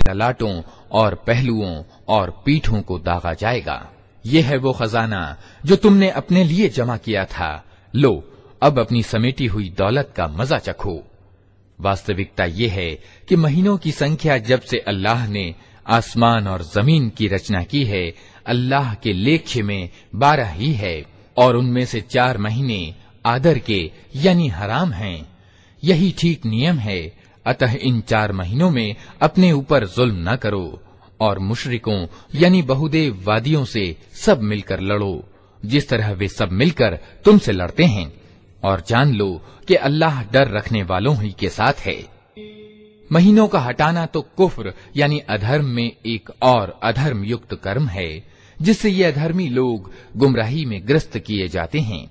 ललाटों और पहलुओं और पीठों को दागा जाएगा। ये है वो खजाना जो तुमने अपने लिए जमा किया था। लो, अब अपनी समेटी हुई दौलत का मजा चखो। वास्तविकता ये है कि महीनों की संख्या जब से अल्लाह ने आसमान और जमीन की रचना की है, अल्लाह के लेखे में 12 ही है, और उनमें से 4 महीने आदर के यानी हराम हैं। यही ठीक नियम है। अतः इन 4 महीनों में अपने ऊपर जुल्म न करो और मुशरिकों यानी बहुदेव वादियों से सब मिलकर लड़ो, जिस तरह वे सब मिलकर तुमसे लड़ते हैं, और जान लो कि अल्लाह डर रखने वालों ही के साथ है। महीनों का हटाना तो कुफ्र यानी अधर्म में एक और अधर्म युक्त कर्म है, जिससे ये अधर्मी लोग गुमराही में ग्रस्त किए जाते हैं।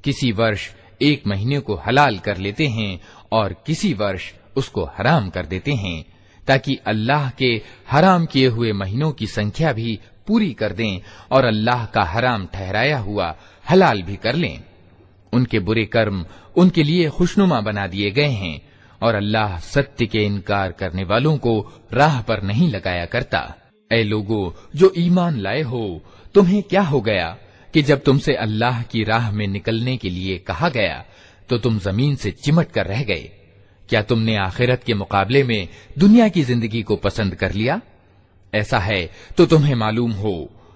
किसी वर्ष एक महीने को हलाल कर लेते हैं और किसी वर्ष उसको हराम कर देते हैं, ताकि अल्लाह के हराम किए हुए महीनों की संख्या भी पूरी कर दें और अल्लाह का हराम ठहराया हुआ हलाल भी कर लें। उनके बुरे कर्म उनके लिए खुशनुमा बना दिए गए हैं, और अल्लाह सत्य के इनकार करने वालों को राह पर नहीं लगाया करता। ऐ लोगों जो ईमान लाए हो, तुम्हें क्या हो गया कि जब तुमसे अल्लाह की राह में निकलने के लिए कहा गया तो तुम जमीन से चिमट कर रह गए? क्या तुमने आखिरत के मुकाबले में दुनिया की जिंदगी को पसंद कर लिया? ऐसा है तो तुम्हें मालूम हो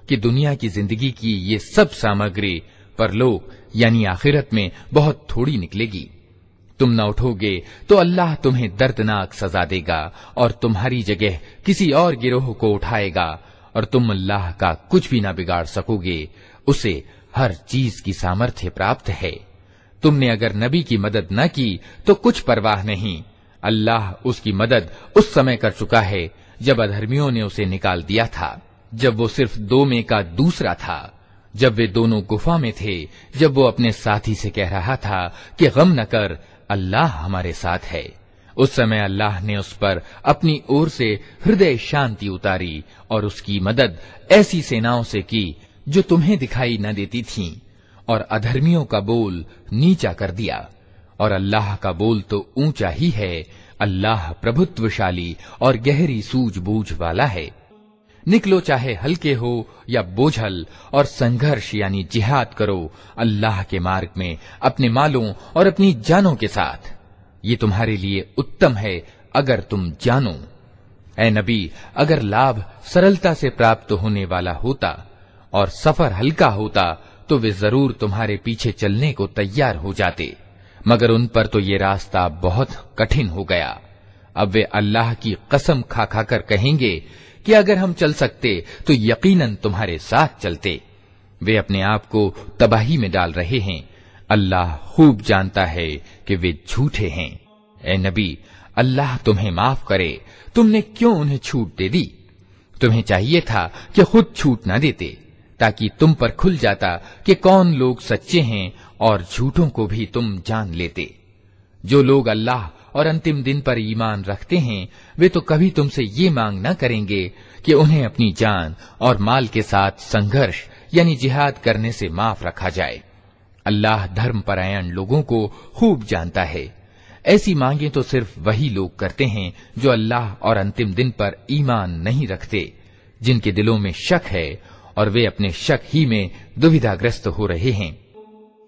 कि दुनिया की जिंदगी की ये सब सामग्री परलोक यानी आखिरत में बहुत थोड़ी निकलेगी। तुम न उठोगे तो अल्लाह तुम्हें दर्दनाक सजा देगा और तुम्हारी जगह किसी और गिरोह को उठाएगा, और तुम अल्लाह का कुछ भी न बिगाड़ सकोगे। उसे हर चीज की सामर्थ्य प्राप्त है। तुमने अगर नबी की मदद न की तो कुछ परवाह नहीं, अल्लाह उसकी मदद उस समय कर चुका है जब अधर्मियों ने उसे निकाल दिया था, जब वो सिर्फ 2 में का दूसरा था, जब वे दोनों गुफा में थे, जब वो अपने साथी से कह रहा था कि गम न कर, अल्लाह हमारे साथ है। उस समय अल्लाह ने उस पर अपनी ओर से हृदय शांति उतारी और उसकी मदद ऐसी सेनाओं से की जो तुम्हें दिखाई न देती थीं, और अधर्मियों का बोल नीचा कर दिया, और अल्लाह का बोल तो ऊंचा ही है। अल्लाह प्रभुत्वशाली और गहरी सूझबूझ वाला है। निकलो चाहे हल्के हो या बोझल, और संघर्ष यानी जिहाद करो अल्लाह के मार्ग में अपने मालों और अपनी जानों के साथ। ये तुम्हारे लिए उत्तम है अगर तुम जानो। ऐ नबी, अगर लाभ सरलता से प्राप्त होने वाला होता और सफर हल्का होता तो वे जरूर तुम्हारे पीछे चलने को तैयार हो जाते, मगर उन पर तो ये रास्ता बहुत कठिन हो गया। अब वे अल्लाह की कसम खा खाकर कहेंगे कि अगर हम चल सकते तो यकीनन तुम्हारे साथ चलते। वे अपने आप को तबाही में डाल रहे हैं। अल्लाह खूब जानता है कि वे झूठे हैं। ए नबी, अल्लाह तुम्हें माफ करे, तुमने क्यों उन्हें छूट दे दी? तुम्हें चाहिए था कि खुद छूट न देते, ताकि तुम पर खुल जाता कि कौन लोग सच्चे हैं, और झूठों को भी तुम जान लेते। जो लोग अल्लाह और अंतिम दिन पर ईमान रखते हैं, वे तो कभी तुमसे ये मांग न करेंगे कि उन्हें अपनी जान और माल के साथ संघर्ष यानी जिहाद करने से माफ रखा जाए। अल्लाह धर्मपरायण लोगों को खूब जानता है। ऐसी मांगे तो सिर्फ वही लोग करते हैं जो अल्लाह और अंतिम दिन पर ईमान नहीं रखते, जिनके दिलों में शक है और वे अपने शक ही में दुविधाग्रस्त हो रहे हैं।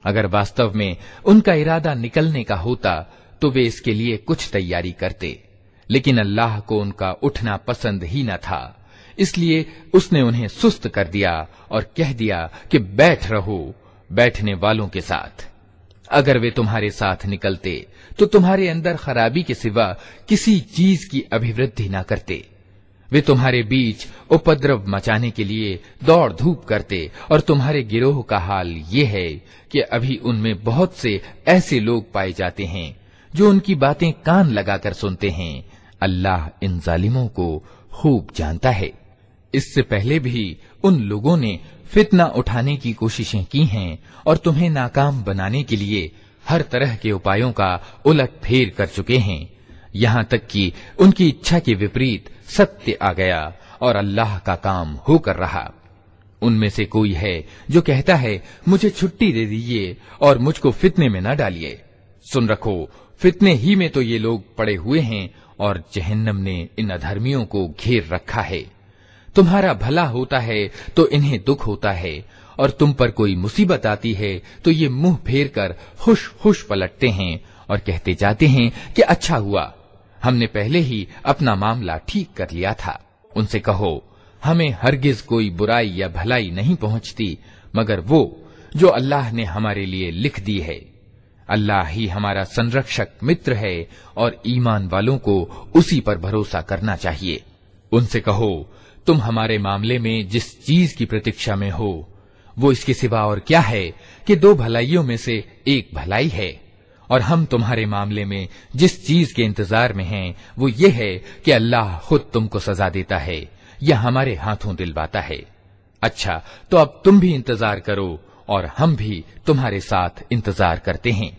अगर वास्तव में उनका इरादा निकलने का होता तो वे इसके लिए कुछ तैयारी करते, लेकिन अल्लाह को उनका उठना पसंद ही न था, इसलिए उसने उन्हें सुस्त कर दिया और कह दिया कि बैठ रहो बैठने वालों के साथ। अगर वे तुम्हारे साथ निकलते तो तुम्हारे अंदर खराबी के सिवा किसी चीज की अभिवृद्धि न करते। वे तुम्हारे बीच उपद्रव मचाने के लिए दौड़ धूप करते, और तुम्हारे गिरोह का हाल ये है कि अभी उनमें बहुत से ऐसे लोग पाए जाते हैं जो उनकी बातें कान लगाकर सुनते हैं। अल्लाह इन जालिमों को खूब जानता है। इससे पहले भी उन लोगों ने फितना उठाने की कोशिशें की हैं और तुम्हें नाकाम बनाने के लिए हर तरह के उपायों का उलट फेर कर चुके हैं, यहाँ तक कि उनकी इच्छा के विपरीत सत्य आ गया और अल्लाह का काम होकर रहा। उनमें से कोई है जो कहता है मुझे छुट्टी दे दीजिए और मुझको फितने में न डालिए। सुन रखो, फितने ही में तो ये लोग पड़े हुए हैं और जहन्नम ने इन अधर्मियों को घेर रखा है। तुम्हारा भला होता है तो इन्हें दुख होता है, और तुम पर कोई मुसीबत आती है तो ये मुंह फेर कर खुश खुश पलटते हैं और कहते जाते हैं कि अच्छा हुआ, हमने पहले ही अपना मामला ठीक कर लिया था। उनसे कहो, हमें हरगिज कोई बुराई या भलाई नहीं पहुंचती मगर वो जो अल्लाह ने हमारे लिए लिख दी है। अल्लाह ही हमारा संरक्षक मित्र है और ईमान वालों को उसी पर भरोसा करना चाहिए। उनसे कहो, तुम हमारे मामले में जिस चीज की प्रतीक्षा में हो वो इसके सिवा और क्या है कि 2 भलाइयों में से एक भलाई है, और हम तुम्हारे मामले में जिस चीज के इंतजार में हैं वो ये है कि अल्लाह खुद तुमको सजा देता है या हमारे हाथों दिलवाता है। अच्छा, तो अब तुम भी इंतजार करो और हम भी तुम्हारे साथ इंतजार करते हैं।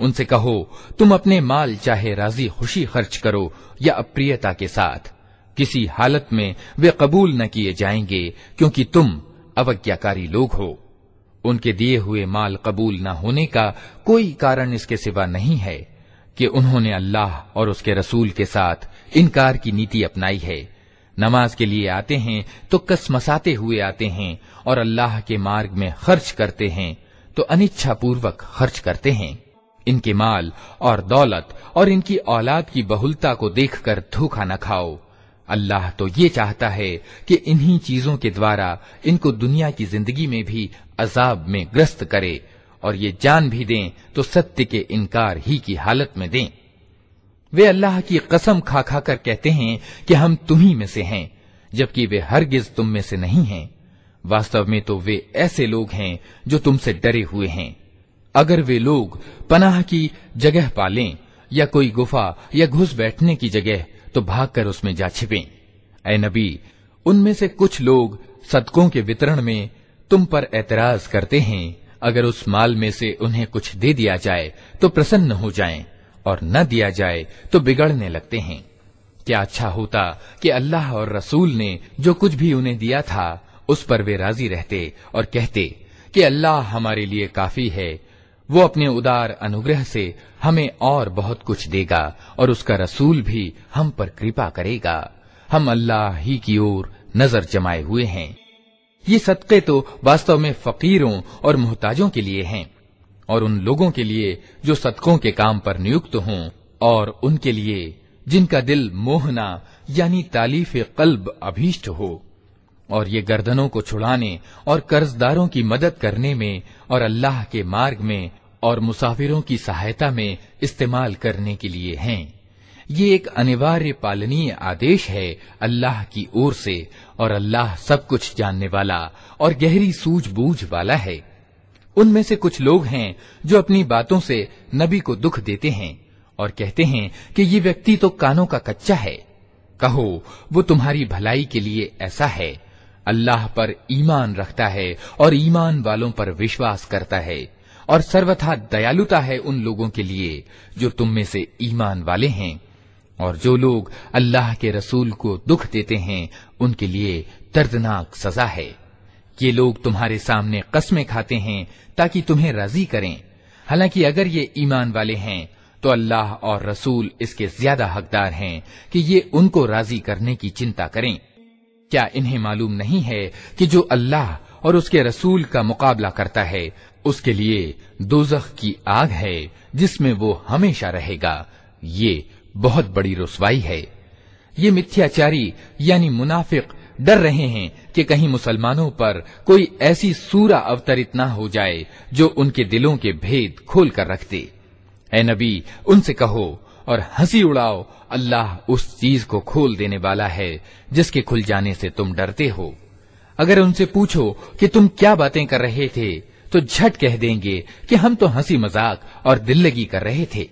उनसे कहो, तुम अपने माल चाहे राजी खुशी खर्च करो या अप्रियता के साथ, किसी हालत में वे कबूल न किए जाएंगे क्योंकि तुम अवज्ञाकारी लोग हो। उनके दिए हुए माल कबूल न होने का कोई कारण इसके सिवा नहीं है कि उन्होंने अल्लाह और उसके रसूल के साथ इनकार की नीति अपनाई है। नमाज के लिए आते हैं तो कसमसाते हुए आते हैं और अल्लाह के मार्ग में खर्च करते हैं तो अनिच्छा पूर्वक खर्च करते हैं। इनके माल और दौलत और इनकी औलाद की बहुलता को देखकर धोखा न खाओ। अल्लाह तो ये चाहता है कि इन्हीं चीजों के द्वारा इनको दुनिया की जिंदगी में भी अजाब में ग्रस्त करे, और ये जान भी दें तो सत्य के इनकार ही की हालत में दें। वे अल्लाह की कसम खा खा कर कहते हैं कि हम तुम्ही में से हैं, जबकि वे हरगिज तुम में से नहीं हैं। वास्तव में तो वे ऐसे लोग हैं जो तुमसे डरे हुए हैं। अगर वे लोग पनाह की जगह पालें या कोई गुफा या घुस बैठने की जगह तो भागकर उसमें जा छिपें। ऐ नबी, उनमें से कुछ लोग सदकों के वितरण में तुम पर एतराज करते हैं। अगर उस माल में से उन्हें कुछ दे दिया जाए तो प्रसन्न हो जाएं, और न दिया जाए तो बिगड़ने लगते हैं। क्या अच्छा होता कि अल्लाह और रसूल ने जो कुछ भी उन्हें दिया था उस पर वे राजी रहते और कहते कि अल्लाह हमारे लिए काफी है, वो अपने उदार अनुग्रह से हमें और बहुत कुछ देगा और उसका रसूल भी हम पर कृपा करेगा। हम अल्लाह ही की ओर नजर जमाए हुए हैं। ये सदक़े तो वास्तव में फकीरों और मुहताजों के लिए हैं, और उन लोगों के लिए जो सदकों के काम पर नियुक्त हों, और उनके लिए जिनका दिल मोहना यानी तालीफ कल्ब अभीष्ट हो, और ये गर्दनों को छुड़ाने और कर्जदारों की मदद करने में और अल्लाह के मार्ग में और मुसाफिरों की सहायता में इस्तेमाल करने के लिए हैं। ये एक अनिवार्य पालनीय आदेश है अल्लाह की ओर से, और अल्लाह सब कुछ जानने वाला और गहरी सूझबूझ वाला है। उनमें से कुछ लोग हैं जो अपनी बातों से नबी को दुख देते हैं और कहते हैं कि ये व्यक्ति तो कानों का कच्चा है। कहो, वो तुम्हारी भलाई के लिए ऐसा है। अल्लाह पर ईमान रखता है और ईमान वालों पर विश्वास करता है, और सर्वथा दयालुता है उन लोगों के लिए जो तुम में से ईमान वाले हैं। और जो लोग अल्लाह के रसूल को दुख देते हैं उनके लिए दर्दनाक सजा है। ये लोग तुम्हारे सामने कस्में खाते हैं ताकि तुम्हें राजी करें, हालांकि अगर ये ईमान वाले हैं तो अल्लाह और रसूल इसके ज्यादा हकदार हैं कि ये उनको राजी करने की चिंता करें। क्या इन्हें मालूम नहीं है कि जो अल्लाह और उसके रसूल का मुकाबला करता है उसके लिए दोज़ख की आग है जिसमें वो हमेशा रहेगा। ये बहुत बड़ी रुसवाई है। ये मिथ्याचारी यानी मुनाफिक डर रहे हैं कि कहीं मुसलमानों पर कोई ऐसी सूरा अवतरित ना हो जाए जो उनके दिलों के भेद खोल कर रख दे। ऐ नबी, उनसे कहो और हंसी उड़ाओ, अल्लाह उस चीज को खोल देने वाला है जिसके खुल जाने से तुम डरते हो। अगर उनसे पूछो कि तुम क्या बातें कर रहे थे तो झट कह देंगे कि हम तो हंसी मजाक और दिल्लगी कर रहे थे।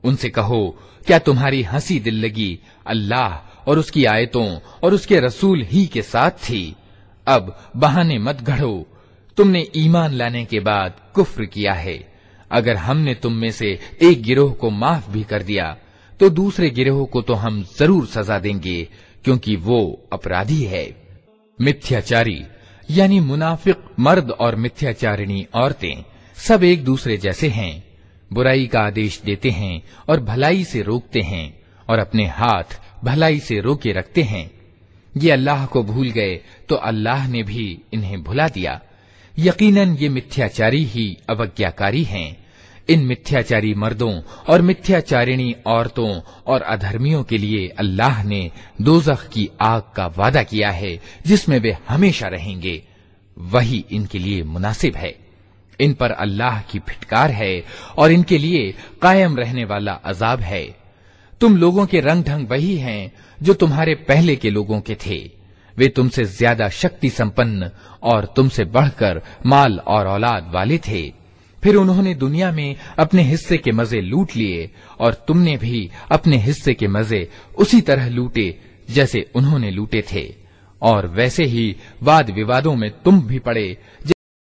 उनसे कहो, क्या तुम्हारी हंसी दिल्लगी अल्लाह और उसकी आयतों और उसके रसूल ही के साथ थी? अब बहाने मत गढ़ो, तुमने ईमान लाने के बाद कुफ्र किया है। अगर हमने तुम में से एक गिरोह को माफ भी कर दिया तो दूसरे गिरोह को तो हम जरूर सजा देंगे, क्योंकि वो अपराधी है। मिथ्याचारी यानी मुनाफिक मर्द और मिथ्याचारिणी औरतें सब एक दूसरे जैसे हैं। बुराई का आदेश देते हैं और भलाई से रोकते हैं, और अपने हाथ भलाई से रोके रखते हैं। ये अल्लाह को भूल गए तो अल्लाह ने भी इन्हें भुला दिया। यकीनन ये मिथ्याचारी ही अवज्ञाकारी हैं। इन मिथ्याचारी मर्दों और मिथ्याचारिणी औरतों और अधर्मियों के लिए अल्लाह ने दोज़ख की आग का वादा किया है जिसमें वे हमेशा रहेंगे। वही इनके लिए मुनासिब है। इन पर अल्लाह की फिटकार है और इनके लिए कायम रहने वाला अजाब है। तुम लोगों के रंग ढंग वही हैं जो तुम्हारे पहले के लोगों के थे। वे तुमसे ज्यादा शक्ति संपन्न और तुमसे बढ़कर माल और औलाद वाले थे। फिर उन्होंने दुनिया में अपने हिस्से के मजे लूट लिए और तुमने भी अपने हिस्से के मजे उसी तरह लूटे जैसे उन्होंने लूटे थे, और वैसे ही वाद विवादों में तुम भी पड़े